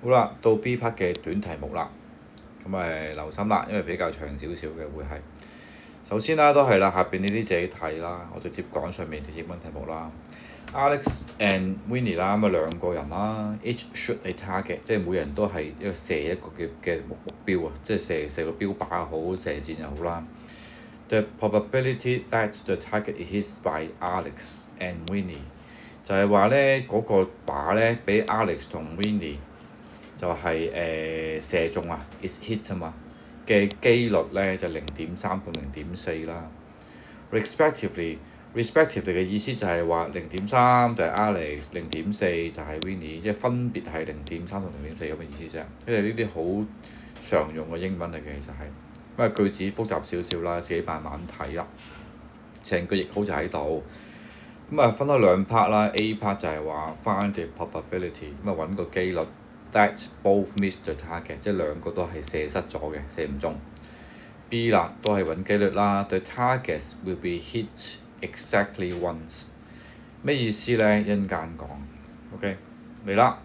好啦，到 B part 嘅短題目啦，咁留心啦，因為比較長少少嘅會係。首先啦，都係啦，下邊呢啲自己睇啦，我直接講上面嘅英文題目啦。Alex and Winnie 啦，咁兩個人啦，each shoot a target，即係每人都係射一個嘅目標啊，即係射個標靶又好，射箭又好啦。The probability that the target is hit by Alex and Winnie 就係話咧嗰個靶咧俾 Alex 同 Winnie 就係、射中啊 is hit 啊嘛嘅機率咧就0.3到0.4啦。respectively 嘅意思就係話0.3就係 Alex，0.4就係 Winnie，即係分別係0.3同0.4咁嘅意思啫。因為呢啲好常用嘅英文嚟嘅，其實係因為句子複雜少少啦，自己慢慢睇啦。成個譯好就喺度。分開兩 part 啦 ，A part 就係話 find the probability，揾個機率 that both miss the target，即係兩個都係射失咗嘅，射唔中。B 啦，都係揾機率啦。The targets will be hit exactly once。咩意思呢？一陣間講。OK， 嚟啦。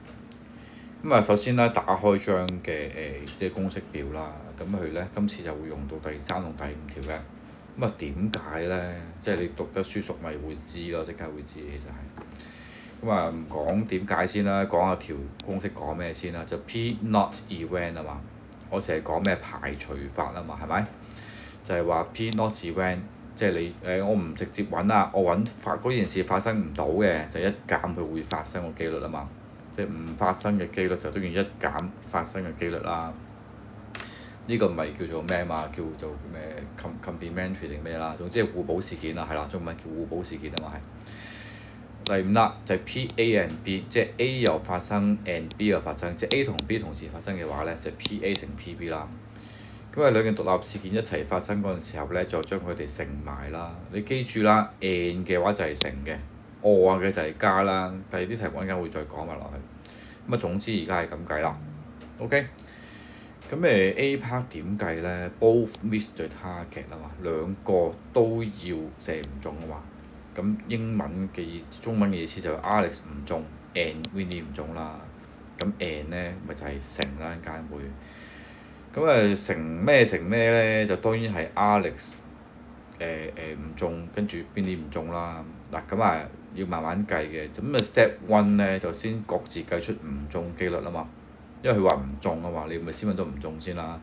首先咧，打開張嘅即係公式表啦。咁佢咧今次就會用到第3同第5條嘅。點解咧？即係你讀得書熟咪會知咯，即刻會知其實係。唔講點解先啦，講下條公式講咩先啦。就 P not event 啊嘛。我成日講咩排除法啊嘛，係咪？就係話 P not event，即係你我唔直接揾啊，我揾嗰件事發生唔到嘅，就一減佢會發生個機率啊嘛。即係唔發生嘅機率就等於一減發生嘅機率啦。呢個咪叫做咩嘛？叫做咩 complementary 定咩啦？總之係互補事件啦，係啦，中文叫互補事件啊嘛係。第5啦，就係 P、A and B， 即係 A 又發生 and B 又發生，即係 A 同 B 同時發生嘅話咧，就係 P-A 乘 P-B 啦。兩件獨立事件一齊發生嗰陣時候咧，就將佢哋乘埋啦。你記住啦 ，and 嘅話就係乘嘅，or 嘅就係加啦。第二啲題目陣間會再講埋落去。總之而家係咁計啦。OK。A part 點計咧 ？Both miss the target 啊嘛，兩個都要射唔中啊嘛。英文嘅中文嘅意思就係 Alex 唔中 and Winnie 唔中啦。and 咧咪就係乘啦，陣間會。乘咩咧？就當然係 Alex 唔中，跟住 Winnie 唔中啦。要慢慢計嘅。Step 1咧就先各自計出唔中機率啊嘛。因為佢話唔中啊嘛，你咪先揾到唔中先啦。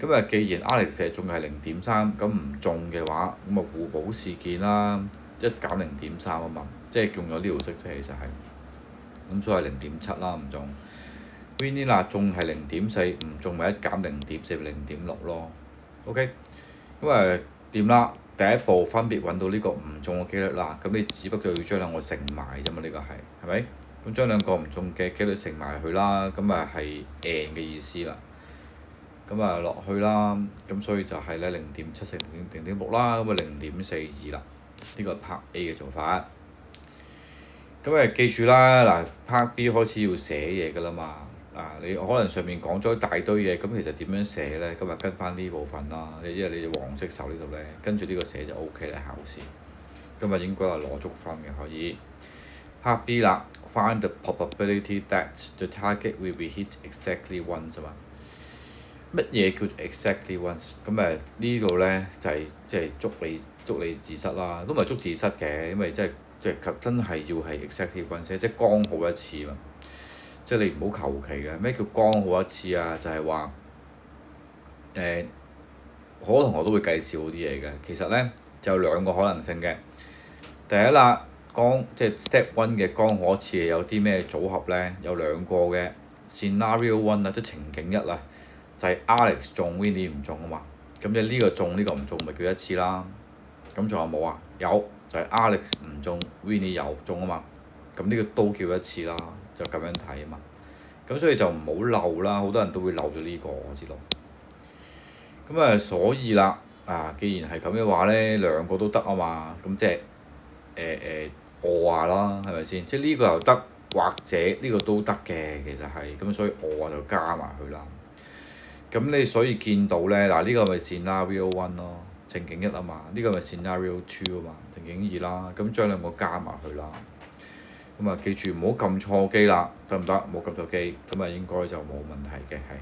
既然 Alex 射中係0.3，咁唔中嘅話，互補事件啦，一減0.3啊嘛，即係用咗呢條式啫，其實係。所以0.7啦，唔中。Winnie 啦，中係0.4，唔中咪一減0.4，0.6咯。OK，掂啦。第一步分別揾到呢個唔中嘅機率啦，咁你只不過要將兩個乘埋啫嘛，呢個係咪？將兩個唔中嘅機率乘埋去啦，係 and 嘅意思啦。落去啦，所以就係咧0.7乘0.6啦，0.42啦。呢個係 Part A 嘅做法。記住啦，嗱 Part B 開始要寫嘢㗎啦嘛。你可能上面講咗一大堆嘢，咁其實點樣寫咧？今日跟翻呢部分啦，因為你黃色手呢度咧，跟住呢個寫就 OK 啦，考試。今日應該係攞足分嘅可以。Part B 啦。Find the probability that the target will be hit exactly once 啊嘛。乜嘢叫做 exactly once？呢度咧就係即係捉你自失啦，都唔係捉自失嘅，因為真係要係 exactly once，即係剛好一次嘛。即係你唔好求其嘅。咩叫剛好一次啊？就係話好多同學都會計少啲嘢嘅。其實咧就有兩個可能性嘅。第一啦。即係 step 1嘅剛好一次有啲咩組合咧？有兩個嘅 scenario 1啊，即係情景1啊，就係 Alex 中 Winnie 唔中啊嘛。即係呢個中呢個唔中，咪叫一次啦。仲有冇啊？有，就係 Alex 唔中 Winnie 有中啊嘛。呢個都叫一次啦，就咁樣睇啊嘛。所以就唔好漏啦，好多人都會漏咗呢個，我知道。所以啦，既然係咁嘅話咧，兩個都得啊嘛。即係我話啦，係咪先？即係呢個又得，或者呢個都得嘅，其實係咁，所以我就加埋佢啦。你所以見到咧，呢個咪 scenario 1咯，情景1啊嘛。呢個咪 scenario 2啊嘛，情景2啦。將兩個加埋佢啦。咁啊記住唔好撳錯機啦，得唔得？唔好撳錯機，咁啊應該就冇問題嘅係。